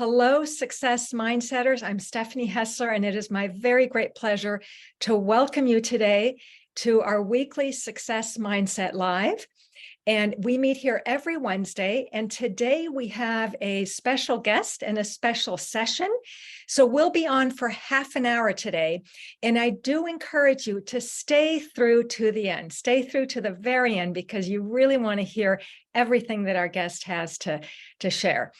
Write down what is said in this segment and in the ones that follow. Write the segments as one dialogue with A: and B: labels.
A: Hello, Success Mindsetters. I'm Stephanie Hessler, and it is my very great pleasure to welcome you today to our weekly Success Mindset Live. And we meet here every Wednesday. And today we have a special guest and a special session. So we'll be on for half an hour today. And I do encourage you to stay through to the end, stay through to the very end, because you really want to hear everything that our guest has to share.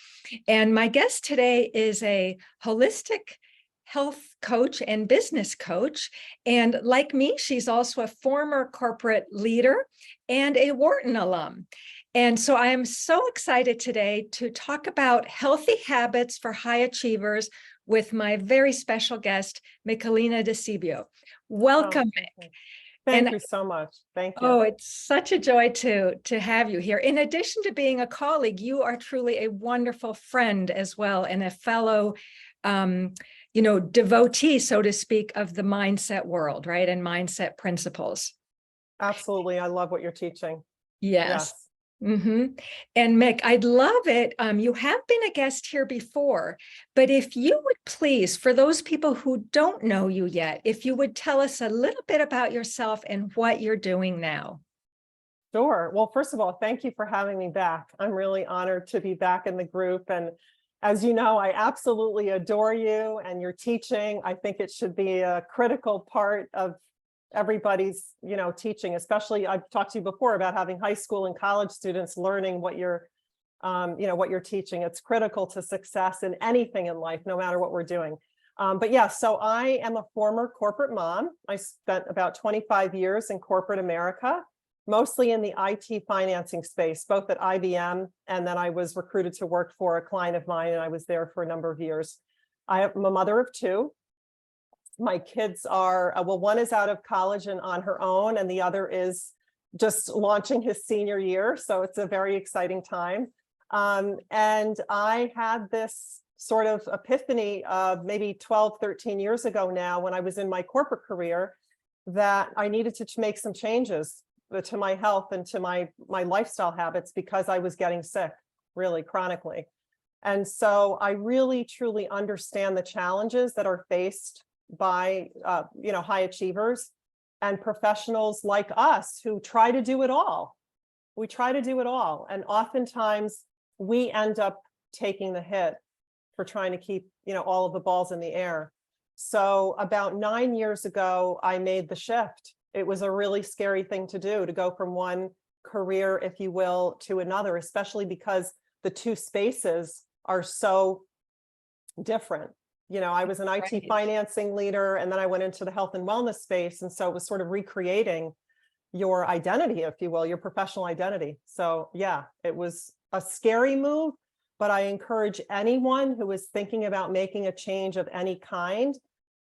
A: And my guest today is a holistic health coach and business coach. And like me, she's also a former corporate leader and a Wharton alum. And so I am so excited today to talk about healthy habits for high achievers with my very special guest, Michelina DiSibio. Welcome, Mick.
B: Thank you so much. Thank you.
A: Oh, it's such a joy to have you here. In addition to being a colleague, you are truly a wonderful friend as well, and a fellow devotee, so to speak, of the mindset world, right? And mindset principles.
B: Absolutely. I love what you're teaching.
A: Yes. Mm-hmm. And Mick, I'd love it. You have been a guest here before, but if you would please, for those people who don't know you yet, if you would tell us a little bit about yourself and what you're doing now.
B: Sure. Well, first of all, thank you for having me back. I'm really honored to be back in the group. And as you know, I absolutely adore you and your teaching. I think it should be a critical part of everybody's, teaching, especially I've talked to you before about having high school and college students learning what you're teaching. It's critical to success in anything in life, no matter what we're doing. But yeah, so I am a former corporate mom. I spent about 25 years in corporate America, mostly in the IT financing space, both at IBM, and then I was recruited to work for a client of mine, and I was there for a number of years. I'm a mother of two. My kids are, one is out of college and on her own, and the other is just launching his senior year. So it's a very exciting time. And I had this sort of epiphany maybe 12, 13 years ago now, when I was in my corporate career, that I needed to make some changes to my health and to my lifestyle habits, because I was getting sick really chronically. And so I really, truly understand the challenges that are faced by high achievers and professionals like us who try to do it all. We try to do it all. And oftentimes we end up taking the hit for trying to keep, all of the balls in the air. So about 9 years ago, I made the shift. It was a really scary thing to do, to go from one career, if you will, to another, especially because the two spaces are so different. I was an IT financing leader, and then I went into the health and wellness space. And so it was sort of recreating your identity, if you will, your professional identity. So yeah, it was a scary move, but I encourage anyone who is thinking about making a change of any kind,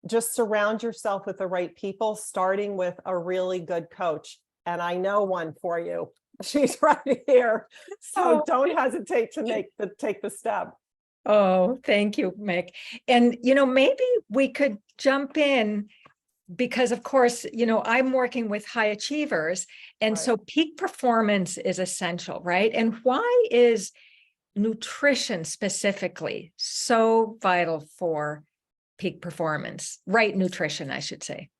B: just surround yourself with the right people, starting with a really good coach. And I know one for you. She's right here. So don't hesitate to take the step.
A: Oh, thank you, Mick. And, maybe we could jump in, because of course, I'm working with high achievers. And so peak performance is essential, right? And why is nutrition specifically so vital for peak performance? Right nutrition, I should say.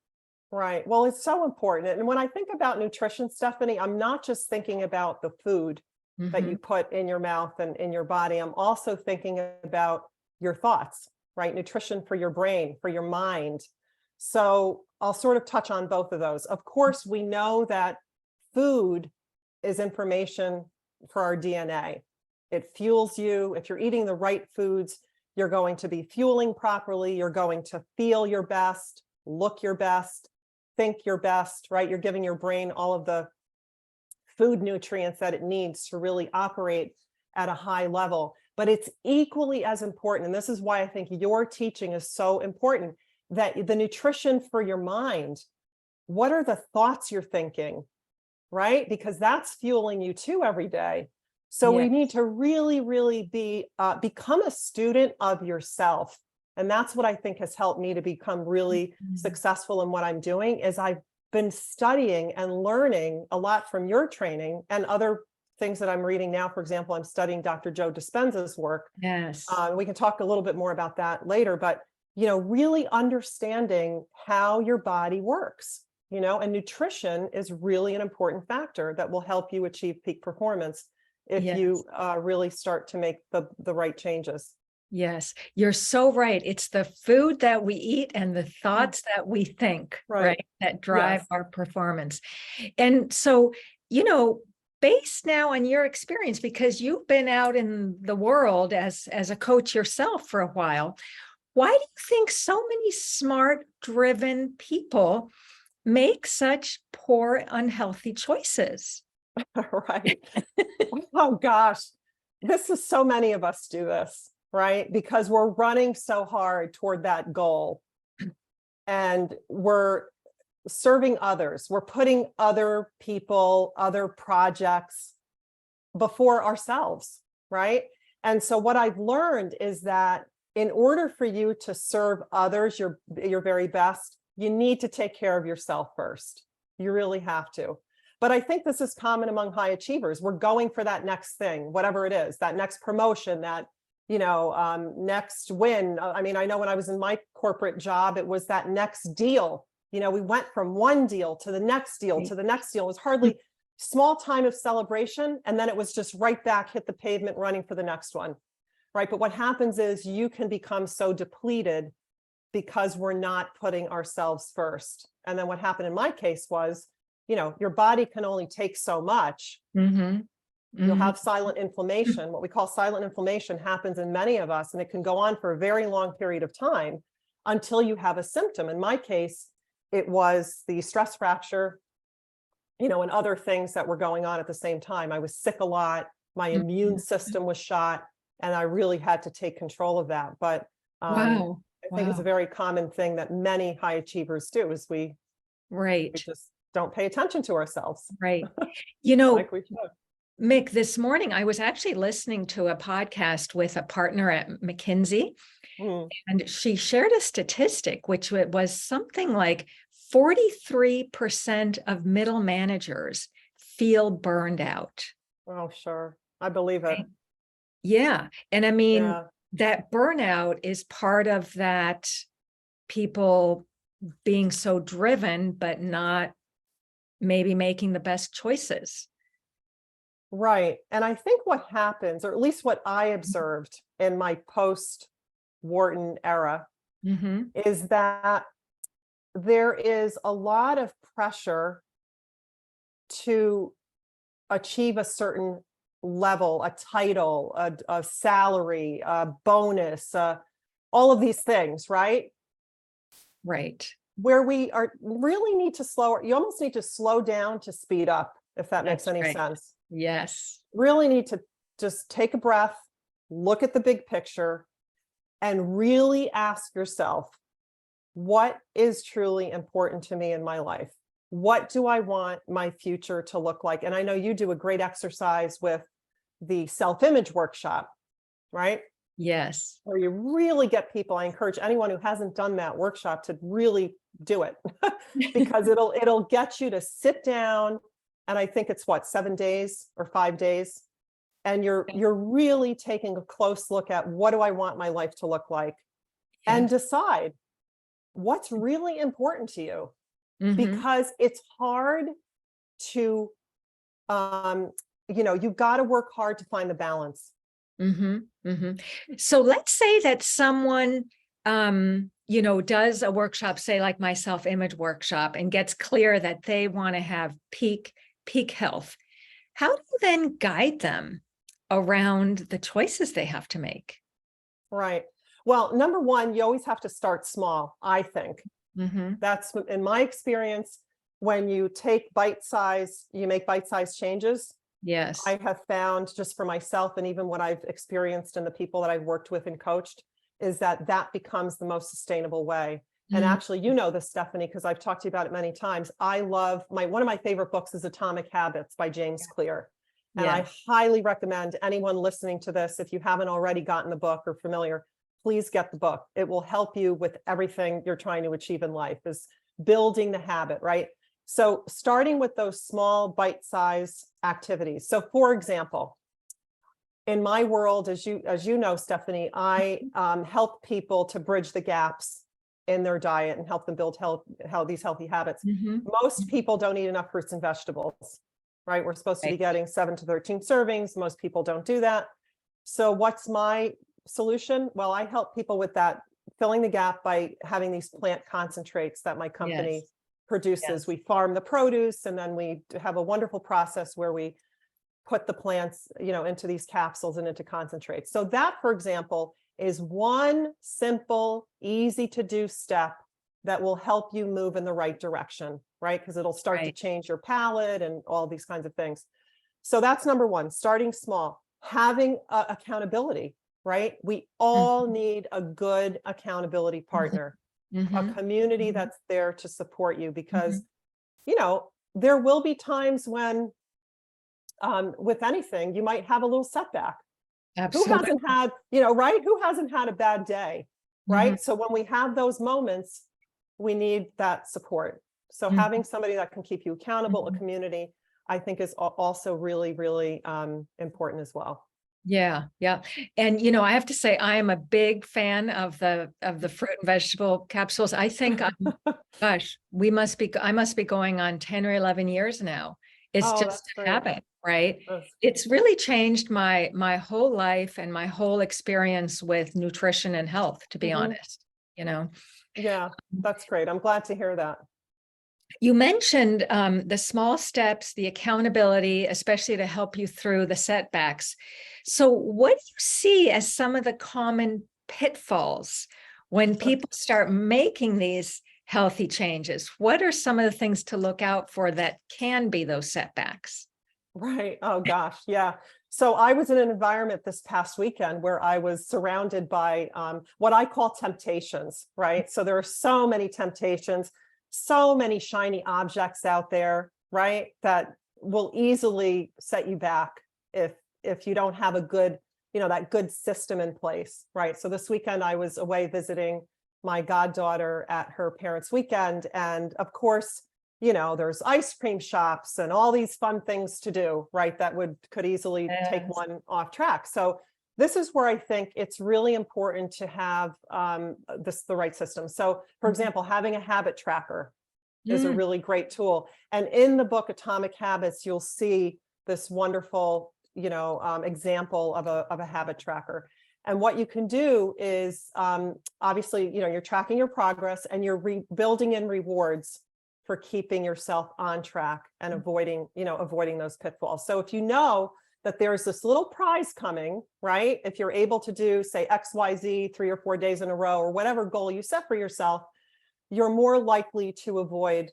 B: Right. Well, it's so important. And when I think about nutrition, Stephanie, I'm not just thinking about the food that you put in your mouth and in your body. I'm also thinking about your thoughts, right? Nutrition for your brain, for your mind. So I'll sort of touch on both of those. Of course, we know that food is information for our DNA. It fuels you. If you're eating the right foods, you're going to be fueling properly. You're going to feel your best, look your best, think your best, right? You're giving your brain all of the food nutrients that it needs to really operate at a high level. But it's equally as important, and this is why I think your teaching is so important, that the nutrition for your mind, what are the thoughts you're thinking, right? Because that's fueling you too every day. So we need to really, really become a student of yourself. And that's what I think has helped me to become really successful in what I'm doing, is I've been studying and learning a lot from your training and other things that I'm reading now, for example, I'm studying Dr. Joe Dispenza's work.
A: Yes.
B: We can talk a little bit more about that later, but, really understanding how your body works, and nutrition is really an important factor that will help you achieve peak performance if
A: Yes.
B: you really start to make the right changes.
A: Yes, you're so right. It's the food that we eat and the thoughts that we think, right, that drive
B: Yes.
A: our performance. And so, based now on your experience, because you've been out in the world as a coach yourself for a while, why do you think so many smart, driven people make such poor, unhealthy choices?
B: Right. Oh gosh, so many of us do this, right? Because we're running so hard toward that goal and we're serving others. We're putting other people, other projects before ourselves, right? And so what I've learned is that in order for you to serve others your very best, you need to take care of yourself first. You really have to. But I think this is common among high achievers. We're going for that next thing, whatever it is, that next promotion, that, next win. I mean, I know when I was in my corporate job, it was that next deal. We went from one deal to the next deal to the next deal. It was hardly small time of celebration. And then it was just right back, hit the pavement, running for the next one. Right. But what happens is you can become so depleted because we're not putting ourselves first. And then what happened in my case was, your body can only take so much.
A: Mm-hmm.
B: You'll have silent inflammation. What we call silent inflammation happens in many of us, and it can go on for a very long period of time until you have a symptom. In my case, it was the stress fracture, and other things that were going on at the same time. I was sick a lot. My immune system was shot, and I really had to take control of that. But I think it's a very common thing that many high achievers do is we just don't pay attention to ourselves.
A: Right.
B: Like we should.
A: Mick, this morning I was actually listening to a podcast with a partner at McKinsey, and she shared a statistic, which was something like 43% of middle managers feel burned out.
B: Oh, sure. I believe it.
A: Yeah. And I mean, that burnout is part of that, people being so driven, but not maybe making the best choices.
B: Right. And I think what happens, or at least what I observed in my post-Wharton era, is that there is a lot of pressure to achieve a certain level, a title, a salary, a bonus, all of these things, right?
A: Right.
B: Where we really need to you almost need to slow down to speed up, if that makes any sense.
A: Yes.
B: Really need to just take a breath, look at the big picture, and really ask yourself, what is truly important to me in my life? What do I want my future to look like? And I know you do a great exercise with the self-image workshop, right?
A: Yes.
B: Where you really get people. I encourage anyone who hasn't done that workshop to really do it because it'll get you to sit down. And I think it's 7 days or 5 days. And you're really taking a close look at what do I want my life to look like and decide what's really important to you. Because it's hard to, you've got to work hard to find the balance.
A: So let's say that someone, does a workshop, say like my self-image workshop, and gets clear that they want to have peak health. How do you then guide them around the choices they have to make?
B: Right. Well, number one, you always have to start small, I think. That's in my experience, when you make bite-sized changes.
A: Yes.
B: I have found, just for myself and even what I've experienced and the people that I've worked with and coached, is that becomes the most sustainable way. And actually, this, Stephanie, because I've talked to you about it many times. I love one of my favorite books is Atomic Habits by James Clear. And I highly recommend anyone listening to this, if you haven't already gotten the book or familiar, please get the book. It will help you with everything you're trying to achieve in life, is building the habit, right? So starting with those small bite-sized activities. So for example, in my world, as you know, Stephanie, I help people to bridge the gaps in their diet and help them build these healthy habits.
A: Mhm.
B: Most people don't eat enough fruits and vegetables, right? We're supposed to be
A: Right.
B: getting 7 to 13 servings. Most people don't do that. So what's my solution? Well, I help people with that, filling the gap by having these plant concentrates that my company
A: Yes.
B: produces.
A: Yes.
B: We farm the produce, and then we have a wonderful process where we put the plants, into these capsules and into concentrates. So that, for example, is one simple, easy to do step that will help you move in the right direction, right? Because it'll start to
A: Right.
B: change your palate and all these kinds of things. So that's number one, starting small, having accountability, right? We all
A: Mhm.
B: need a good accountability partner, a
A: Mhm.
B: community
A: Mhm.
B: that's there to support you, because,
A: Mhm.
B: there will be times when with anything, you might have a little setback. Who
A: Absolutely.
B: hasn't had, right? Who hasn't had a bad day,
A: Mhm.
B: right? So when we have those moments, we need that support. So
A: Mhm.
B: having somebody that can keep you accountable, a
A: Mhm.
B: community, I think is also really, really important as well.
A: Yeah, yeah. And I have to say I am a big fan of the fruit and vegetable capsules. I think gosh, I must be going on 10 or 11 years now. It's
B: Oh,
A: just
B: that's
A: a
B: great.
A: habit, right?
B: That's great.
A: It's really changed my whole life and my whole experience with nutrition and health, to be
B: Mhm.
A: honest, you know.
B: Yeah, that's great. I'm glad to hear that.
A: You mentioned the small steps, the accountability, especially to help you through the setbacks. So, what do you see as some of the common pitfalls when people start making these healthy changes? What are some of the things to look out for that can be those setbacks?
B: Right. Oh gosh. Yeah. So I was in an environment this past weekend where I was surrounded by what I call temptations, right? So there are so many temptations, so many shiny objects out there, right? That will easily set you back if you don't have a good, that good system in place, right? So this weekend I was away visiting my goddaughter at her parents' weekend. And of course, there's ice cream shops and all these fun things to do, right? That could easily take
A: Yes.
B: one off track. So this is where I think it's really important to have the right system. So for
A: Mhm.
B: example, having a habit tracker is a
A: Mm,
B: really great tool. And in the book Atomic Habits, you'll see this wonderful, example of a habit tracker. And what you can do is obviously, you're tracking your progress and you're building in rewards for keeping yourself on track and avoiding those pitfalls. So if you know that there's this little prize coming, right? If you're able to do, say, XYZ 3 or 4 days in a row, or whatever goal you set for yourself, you're more likely to avoid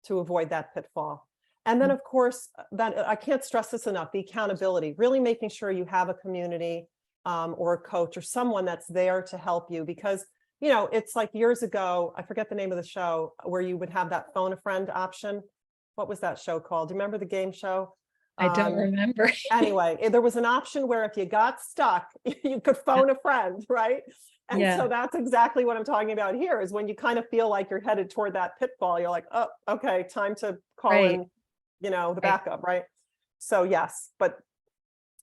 B: that pitfall. And then,
A: mm,
B: of course, that I can't stress this enough, the accountability, really making sure you have a community or a coach or someone that's there to help you, because it's like years ago, I forget the name of the show, where you would have that phone a friend option. What was that show called? Do you remember the game show?
A: I don't
B: Um,
A: remember.
B: Anyway, there was an option where if you got stuck, you could phone a friend, right? And
A: Yeah,
B: so that's exactly what I'm talking about here, is when you kind of feel like you're headed toward that pitfall, you're like, oh, okay, time to call
A: right,
B: in, the
A: right.
B: backup, right? So yes, but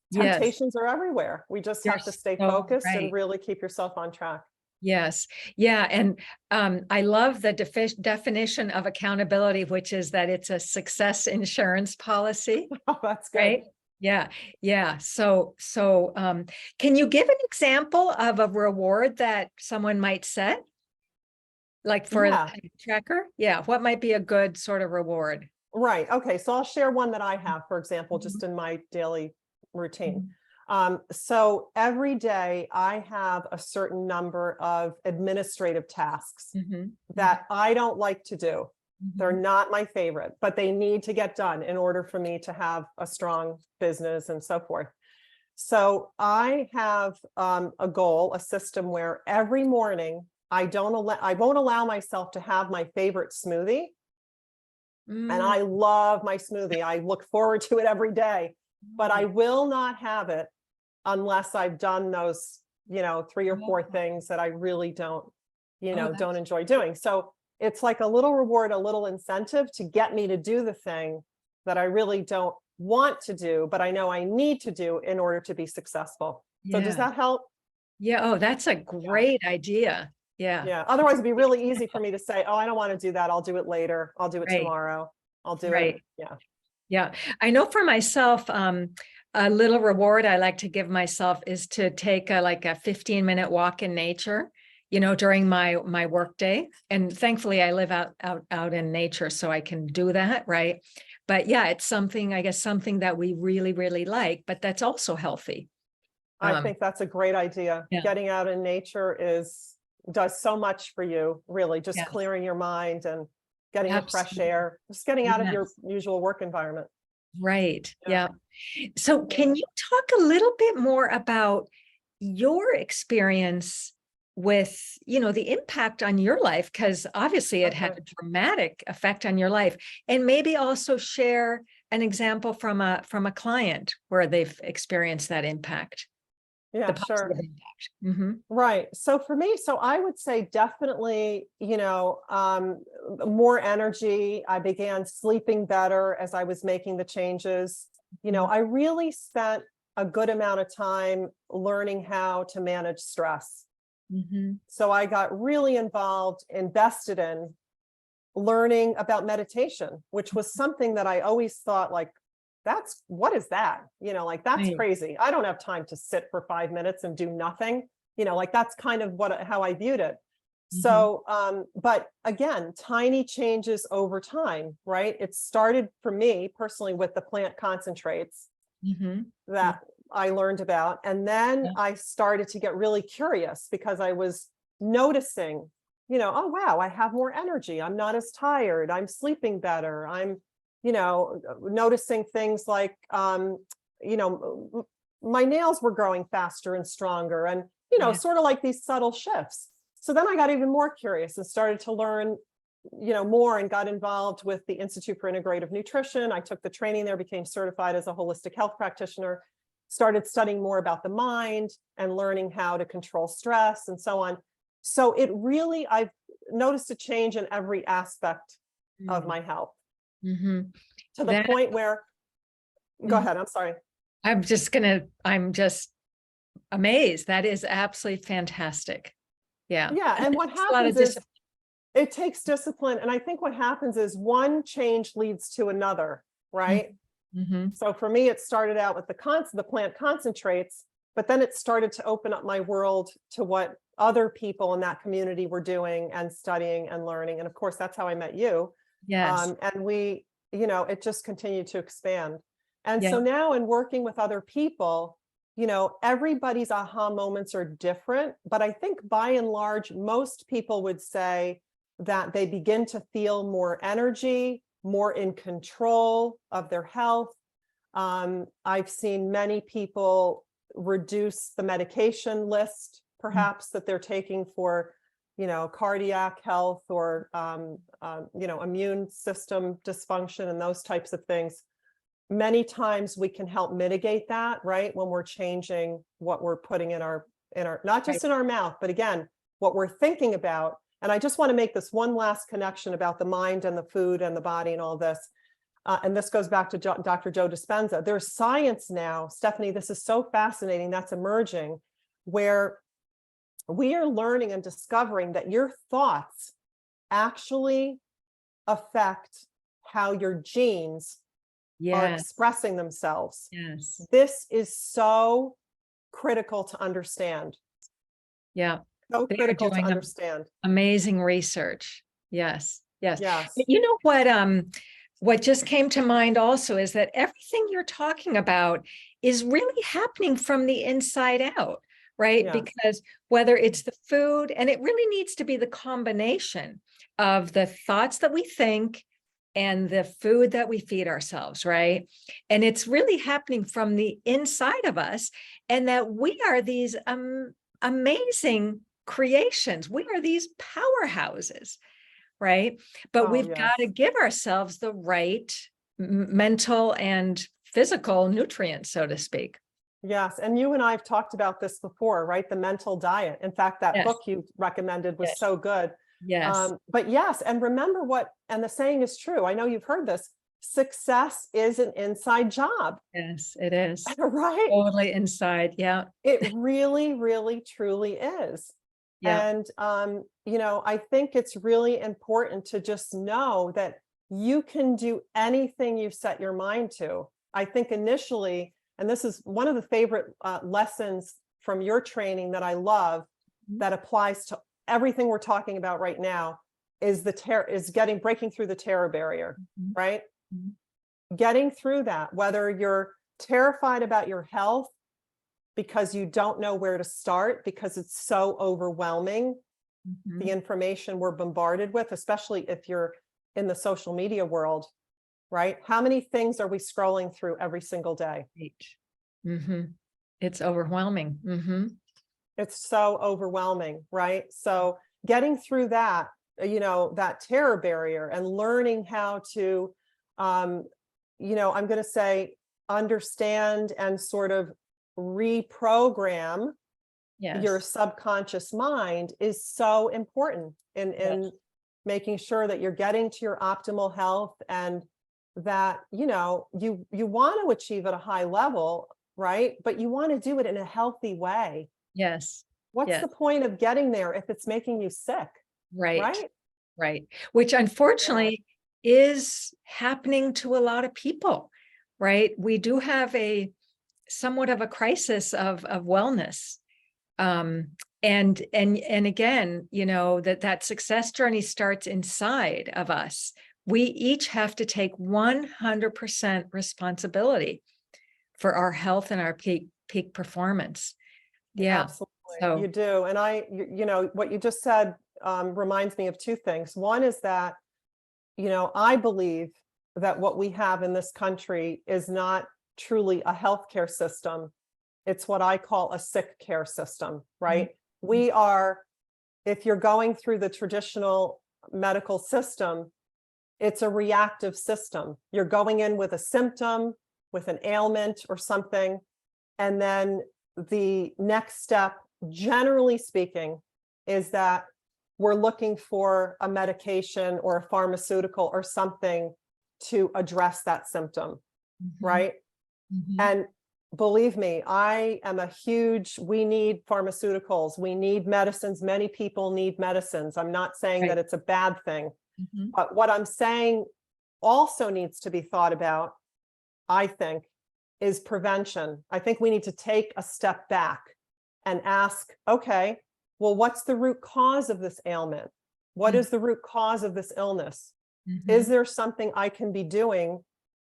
A: Yes,
B: temptations are everywhere. We just
A: you're
B: have to stay
A: so
B: focused and
A: right.
B: really keep yourself on track.
A: Yes. Yeah. And I love the definition of accountability, which is that it's a success insurance policy,
B: Oh, that's good.
A: right? Yeah. Yeah. So can you give an example of a reward that someone might set, like for a
B: Yeah,
A: tracker? Yeah. What might be a good sort of reward?
B: right. Okay, so I'll share one that I have, for example,
A: Mhm.
B: just in my daily routine.
A: Mhm.
B: So every day I have a certain number of administrative tasks
A: Mhm.
B: that I don't like to do. They're
A: Mhm.
B: not my favorite, but they need to get done in order for me to have a strong business and so forth. So I have a goal, a system where every morning I won't allow myself to have my favorite smoothie. And
A: Mm.
B: I love my smoothie. I look forward to it every day, but I
A: Mm.
B: will not have it unless I've done those, 3 or 4
A: Oh,
B: things that I really don't
A: oh, that's
B: enjoy doing. So it's like a little reward, a little incentive to get me to do the thing that I really don't want to do, but I know I need to do in order to be successful. So does
A: Yeah.
B: that help?
A: Yeah. Oh, that's a great idea. Yeah.
B: Yeah. Otherwise it'd be really easy for me to say, oh, I don't want to do that. I'll do it later. I'll do it
A: Right.
B: tomorrow. I'll do it.
A: Right.
B: Yeah.
A: Yeah. I know for myself, a little reward I like to give myself is to take like a 15-minute walk in nature, during my work day. And thankfully I live out in nature, so I can do that. Right. But yeah, it's something, I guess, something that we really, really like, but that's also healthy.
B: I think that's a great idea.
A: Yeah.
B: Getting out in nature does so much for you, really, just
A: Yes.
B: clearing your mind and getting the fresh
A: Absolutely.
B: air, just getting out of your
A: Yes.
B: usual work environment.
A: Right.
B: Yeah.
A: Yeah. So can you talk a little bit more about your experience with, the impact on your life? Because obviously it had
B: Okay.
A: a dramatic effect on your life. And maybe also share an example from a client where they've experienced that impact,
B: Yeah,
A: the positive
B: sure.
A: impact. Mm-hmm.
B: Right. So for me, I would say definitely, more energy. I began sleeping better as I was making the changes. I really spent a good amount of time learning how to manage stress.
A: Mm-hmm.
B: So I got really involved, invested in learning about meditation, which was something that I always thought like, what is that? That's
A: Right.
B: crazy. I don't have time to sit for 5 minutes and do nothing. That's kind of how I viewed it.
A: Mm-hmm.
B: So, but again, tiny changes over time, right? It started for me personally with the plant concentrates
A: Mm-hmm.
B: that I learned about. And then
A: Yeah.
B: I started to get really curious because I was noticing, oh, wow, I have more energy. I'm not as tired. I'm sleeping better. I'm, noticing things like, my nails were growing faster and stronger and,
A: Yeah.
B: sort of like these subtle shifts. So then I got even more curious and started to learn, more and got involved with the Institute for Integrative Nutrition. I took the training there, became certified as a holistic health practitioner, started studying more about the mind and learning how to control stress and so on. So I've noticed a change in every aspect of my health
A: Mm-hmm.
B: to the point where, go
A: Mhm.
B: ahead, I'm sorry.
A: I'm just amazed. That is absolutely fantastic. Yeah.
B: Yeah, and what
A: It's a lot of
B: happens is
A: discipline.
B: it takes discipline. And I think what happens is one change leads to another, right?
A: Mm-hmm.
B: So for me, it started out with the plant concentrates, but then it started to open up my world to what other people in that community were doing and studying and learning. And of course, that's how I met you.
A: Yes.
B: And we, it just continued to expand. And
A: Yeah.
B: so now in working with other people, everybody's aha moments are different, but I think by and large, most people would say that they begin to feel more energy, more in control of their health. I've seen many people reduce the medication list, perhaps that they're taking for, cardiac health or, immune system dysfunction and those types of things. Many times we can help mitigate that, right? When we're changing what we're putting in our, not just in our mouth, but again, what we're thinking about. And I just want to make this one last connection about the mind and the food and the body and all this. And this goes back to Dr. Joe Dispenza. There's science now, Stephanie, this is so fascinating, that's emerging, where we are learning and discovering that your thoughts actually affect how your genes are
A: Yes.
B: expressing themselves.
A: Yes.
B: This is so critical to understand.
A: Yeah.
B: So
A: They are
B: critical to
A: doing
B: understand.
A: amazing research. Yes. Yes.
B: Yes.
A: But you know what just came to mind also is that everything you're talking about is really happening from the inside out, right?
B: Yes.
A: Because whether it's the food, and it really needs to be the combination of the thoughts that we think and the food that we feed ourselves, right? And it's really happening from the inside of us, and that we are these amazing creations. We are these powerhouses, right? But we've got to give ourselves the right mental and physical nutrients, so to speak.
B: Yes. And you and I have talked about this before, right? The mental diet. In fact, that book you recommended was so good.
A: Yes.
B: But yes, and remember and the saying is true. I know you've heard this. Success is an inside job,
A: Yes, it is.
B: right?
A: Totally inside. Yeah.
B: It really, really, truly is.
A: Yeah.
B: And, I think it's really important to just know that you can do anything you set your mind to. I think initially, and this is one of the favorite lessons from your training that I love, that applies to everything we're talking about right now, is breaking through the terror barrier, right? Getting through that, whether you're terrified about your health because you don't know where to start, because it's so overwhelming, the information we're bombarded with, especially if you're in the social media world, right? How many things are we scrolling through every single day?
A: It's overwhelming.
B: It's so overwhelming, right? So getting through that, that terror barrier, and learning how to, I'm going to say, understand and sort of reprogram your subconscious mind is so important in making sure that you're getting to your optimal health, and that, you want to achieve at a high level, right? But you want to do it in a healthy way.
A: Yes.
B: What's the point of getting there if it's making you sick?
A: Right. Which unfortunately is happening to a lot of people, right? We do have somewhat of a crisis of wellness. And again, that success journey starts inside of us. We each have to take 100% responsibility for our health and our peak performance. Yeah.
B: Absolutely.
A: So
B: You do. And what you just said reminds me of two things. One is that, I believe that what we have in this country is not truly a healthcare system. It's what I call a sick care system, right? We are, if you're going through the traditional medical system, it's a reactive system. You're going in with a symptom, with an ailment or something, and then the next step, generally speaking, is that we're looking for a medication or a pharmaceutical or something to address that symptom, right? And believe me, I am we need pharmaceuticals, we need medicines. Many people need medicines. I'm not saying that it's a bad thing, but what I'm saying also needs to be thought about, I think, is prevention. I think we need to take a step back and ask, okay, well, what's the root cause of this ailment? What is the root cause of this illness? Is there something I can be doing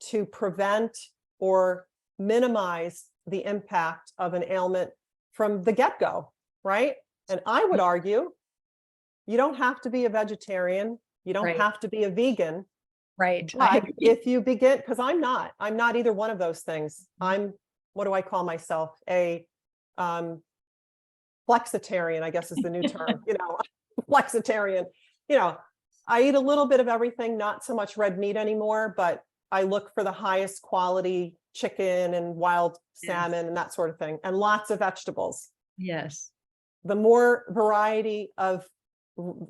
B: to prevent or minimize the impact of an ailment from the get-go, right? And I would argue, you don't have to be a vegetarian. You don't have to be a vegan.
A: Right.
B: But if you begin, because I'm not either one of those things. What do I call myself? A flexitarian, I guess is the new term, flexitarian. I eat a little bit of everything, not so much red meat anymore, but I look for the highest quality chicken and wild salmon and that sort of thing, and lots of vegetables.
A: Yes.
B: The more variety of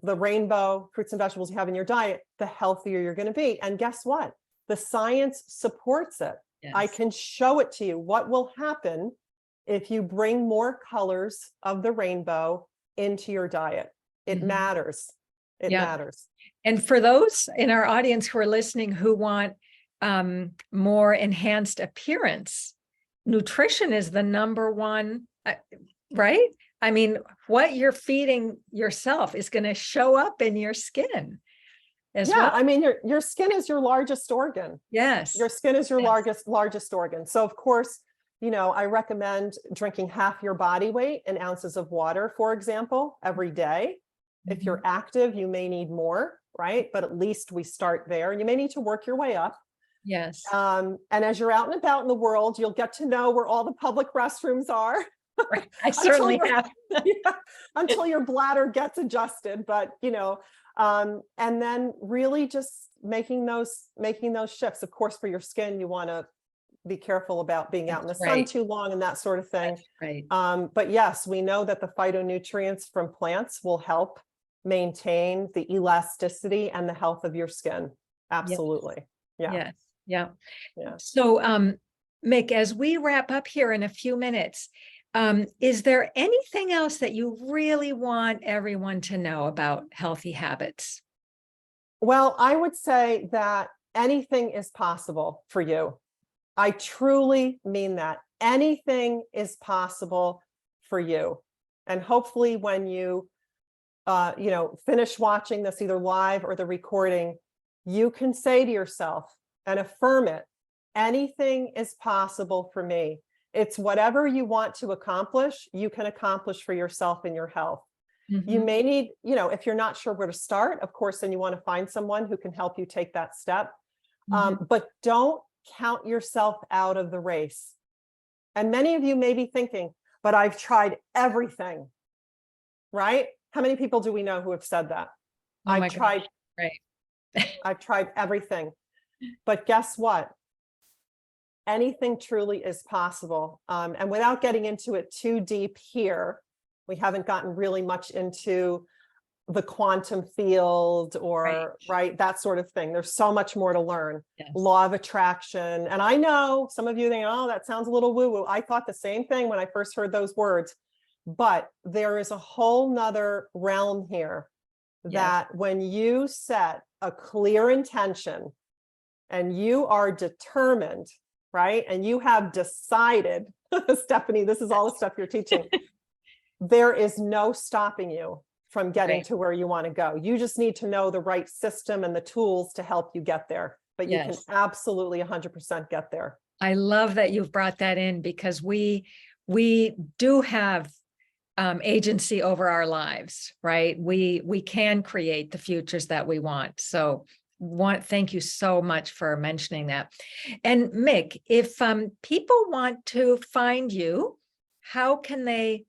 B: the rainbow fruits and vegetables you have in your diet, the healthier you're going to be. And guess what? The science supports it. I can show it to you. What will happen if you bring more colors of the rainbow into your diet? It matters. It matters.
A: And for those in our audience who are listening who want more enhanced appearance, nutrition is the number one, right? I mean, what you're feeding yourself is going to show up in your skin as well.
B: I mean, your skin is your largest organ.
A: Yes.
B: Your skin is your largest organ. So of course, I recommend drinking half your body weight in ounces of water, for example, every day. If you're active, you may need more, right? But at least we start there. You may need to work your way up.
A: Yes.
B: And as you're out and about in the world, you'll get to know where all the public restrooms are.
A: I certainly have.
B: Until your bladder gets adjusted, but and then really just making those shifts. Of course, for your skin, you want to be careful about being out in the sun too long and that sort of thing.
A: Right.
B: But yes, we know that the phytonutrients from plants will help maintain the elasticity and the health of your skin. Absolutely. Yeah.
A: Yes. Yeah.
B: Yeah.
A: So, Mick, as we wrap up here in a few minutes, is there anything else that you really want everyone to know about healthy habits?
B: Well, I would say that anything is possible for you. I truly mean that. Anything is possible for you. And hopefully when you finish watching this either live or the recording, you can say to yourself and affirm it, anything is possible for me. It's whatever you want to accomplish, you can accomplish for yourself and your health. You may need, if you're not sure where to start, of course, then you want to find someone who can help you take that step. But don't count yourself out of the race. And many of you may be thinking, but I've tried everything, right? How many people do we know who have said that?
A: Oh my
B: I've tried,
A: gosh, right.
B: I've tried everything. But guess what? Anything truly is possible. And without getting into it too deep here, we haven't gotten really much into the quantum field or right, that sort of thing. There's so much more to learn.
A: Yes.
B: Law of attraction. And I know some of you think, oh, that sounds a little woo-woo. I thought the same thing when I first heard those words. But there is a whole nother realm here that when you set a clear intention and you are determined, right? And you have decided, Stephanie, this is all the stuff you're teaching. There is no stopping you from getting to where you want to go. You just need to know the right system and the tools to help you get there. But you can absolutely 100% get there.
A: I love that you've brought that in because we do have agency over our lives, right? We can create the futures that we want. So thank you so much for mentioning that. And Mick, if people want to find you, how can they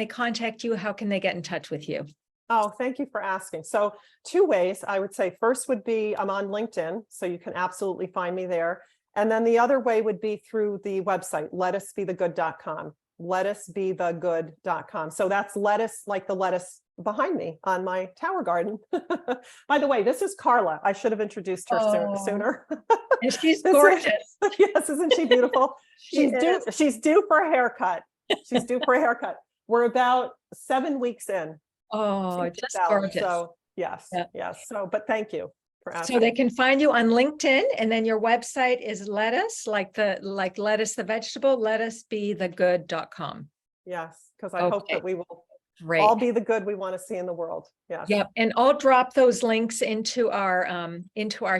A: contact you? How can they get in touch with you?
B: Oh, thank you for asking. So 2 ways I would say. First would be I'm on LinkedIn, so you can absolutely find me there. And then the other way would be through the website, lettucebethegood.com, lettucebethegood.com. So that's lettuce, like the lettuce behind me on my tower garden. By the way, this is Carla. I should have introduced her sooner.
A: And she's gorgeous.
B: Yes, isn't she beautiful? She's due for a haircut. She's due for a haircut. We're about 7 weeks in.
A: Oh, just gorgeous.
B: So yes. So, but thank you for asking.
A: So they can find you on LinkedIn, and then your website is lettuce, like lettuce, the vegetable, lettucebethegood.com.
B: Yes, because I hope that we will
A: all
B: be the good we want to see in the world. Yes.
A: Yep. And I'll drop those links into our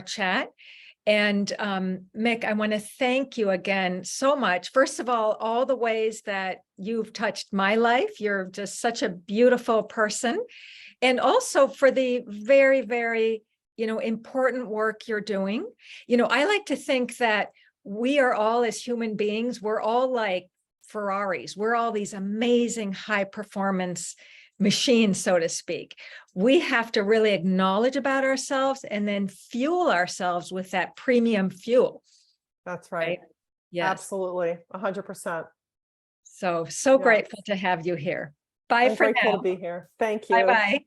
A: chat. And Mick, I want to thank you again so much. First of all the ways that you've touched my life. You're just such a beautiful person. And also for the very, very, important work you're doing. I like to think that we are all, as human beings, we're all like Ferraris. We're all these amazing high performance machines, so to speak. We have to really acknowledge about ourselves and then fuel ourselves with that premium fuel.
B: That's right. Yes. Absolutely. 100%.
A: So grateful to have you here. Bye for now.
B: Grateful to be here. Thank you.
A: Bye-bye.